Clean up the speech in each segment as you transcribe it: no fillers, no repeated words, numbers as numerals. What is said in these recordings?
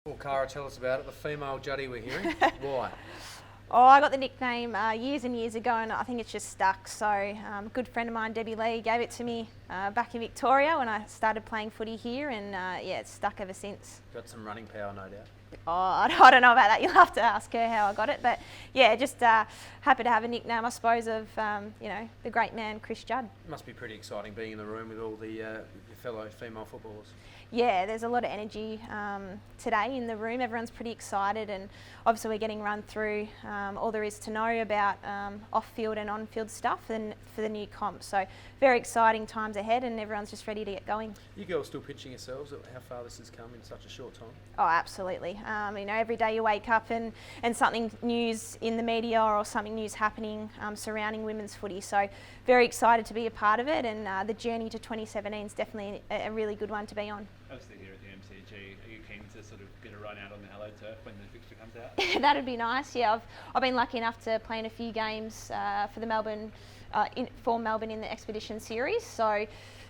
Well, Cara, tell us about it. The female Juddy we're hearing. Why? Oh, I got the nickname years and years ago, and I think it's just stuck. So a good friend of mine, Debbie Lee, gave it to me back in Victoria when I started playing footy here, and yeah, it's stuck ever since. Got some running power, no doubt. Oh, I don't know about that. You'll have to ask her how I got it, but yeah, just happy to have a nickname, I suppose, of the great man Chris Judd. It must be pretty exciting being in the room with all the your fellow female footballers. Yeah, there's a lot of energy today in the room. Everyone's pretty excited, and obviously we're getting run through all there is to know about off-field and on-field stuff and for the new comp. So very exciting times ahead, and everyone's just ready to get going. You girls still pitching yourselves at how far this has come in such a short time? Oh, absolutely. Every day you wake up and something news in the media or something news happening surrounding women's footy. So very excited to be a part of it, and the journey to 2017 is definitely a really good one to be on. Obviously here at the MCG, are you keen to sort of get a run out on the Hello Turf when the fixture comes out? That'd be nice. Yeah, I've been lucky enough to play in a few games for the Melbourne in the Expedition Series. So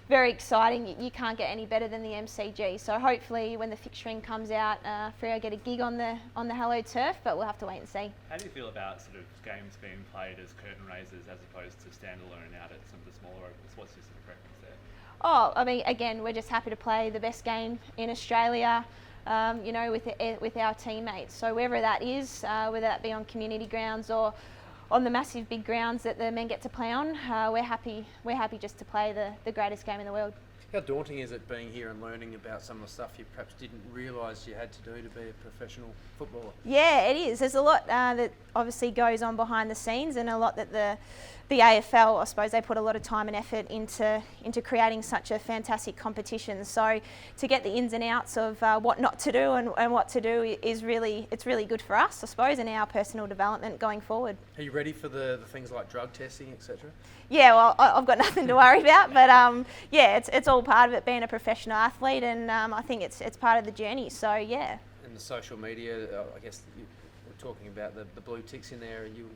very exciting. You can't get any better than the MCG. So hopefully when the fixturing comes out, Freo get a gig on the Hello Turf, but we'll have to wait and see. How do you feel about sort of games being played as curtain raisers as opposed to standalone out at some of the smaller ovals? What's your sort of preference there? Oh, I mean, again, we're just happy to play the best game in Australia, with our teammates. So wherever that is, whether that be on community grounds or on the massive big grounds that the men get to play on, we're happy just to play the greatest game in the world. How daunting is it being here and learning about some of the stuff you perhaps didn't realise you had to do to be a professional footballer? Yeah, it is. There's a lot that obviously goes on behind the scenes, and a lot that the AFL, I suppose, they put a lot of time and effort into creating such a fantastic competition. So to get the ins and outs of what not to do and what to do it's really good for us, I suppose, in our personal development going forward. Are you ready for the things like drug testing, etc.? Yeah, well, I've got nothing to worry about, but yeah, it's all part of it being a professional athlete, and I think it's part of the journey. So yeah. And the social media, I guess we're talking about the blue ticks in there, and you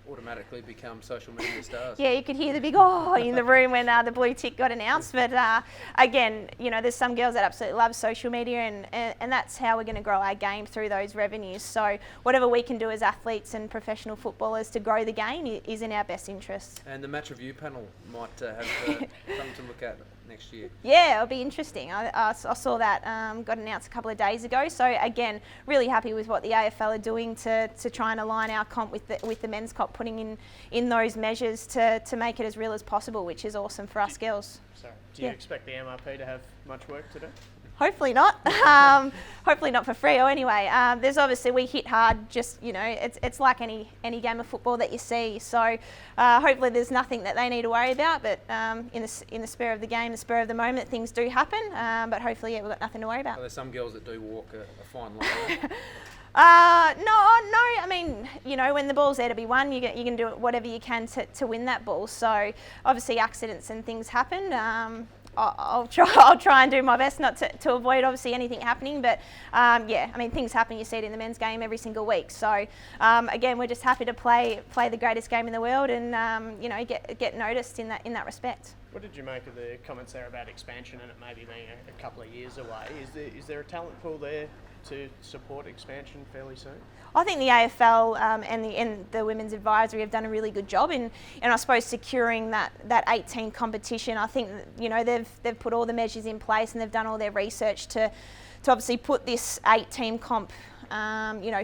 automatically become social media stars. Yeah, you could hear the big oh in the room when the blue tick got announced. But again, there's some girls that absolutely love social media, and that's how we're going to grow our game, through those revenues. So whatever we can do as athletes and professional footballers to grow the game is in our best interest. And the match review panel might have something to look at next year. Yeah, it'll be interesting. I saw that got announced a couple of days ago. So again, really happy with what the AFL are doing to try and align our comp with the men's comp, putting in those measures to make it as real as possible, which is awesome for us girls. Sorry, do you expect the MRP to have much work to do? Hopefully not. Hopefully not for Freo anyway. There's obviously, we hit hard, just, it's like any game of football that you see. So hopefully there's nothing that they need to worry about, but in the spur of the game, the spur of the moment, things do happen. But hopefully, yeah, we've got nothing to worry about. Well, there's some girls that do walk a fine line. No. I mean, when the ball's there to be won, you can do whatever you can to win that ball. So obviously accidents and things happen. I'll try and do my best not to avoid obviously anything happening, but yeah, I mean, things happen. You see it in the men's game every single week. So again, we're just happy to play the greatest game in the world, and get noticed in that respect. What did you make of the comments there about expansion and it maybe being a couple of years away? Is there a talent pool there to support expansion fairly soon? I think the AFL and the Women's Advisory have done a really good job in I suppose securing that 18 competition. I think they've put all the measures in place, and they've done all their research to obviously put this 8-team comp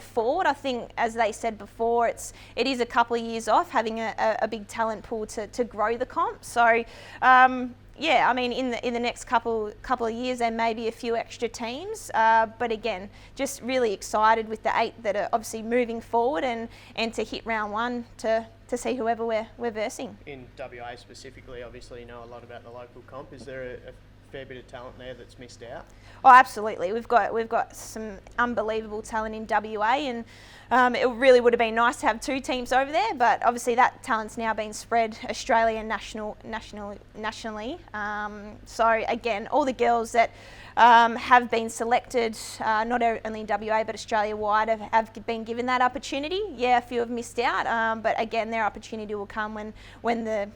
forward. I think, as they said before, it is a couple of years off having a big talent pool to grow the comp. So yeah, I mean, in the next couple of years, there may be a few extra teams, but again, just really excited with the 8 that are obviously moving forward, and to hit round 1 to see whoever we're versing. In WA specifically, obviously you know a lot about the local comp. Is there a fair bit of talent there that's missed out? Oh, absolutely. We've got some unbelievable talent in WA, and it really would have been nice to have 2 teams over there, but obviously that talent's now been spread Australia and nationally. So again, all the girls that have been selected, not only in WA but Australia-wide, have been given that opportunity. Yeah, a few have missed out, but again, their opportunity will come when the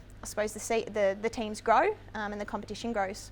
teams grow and the competition grows.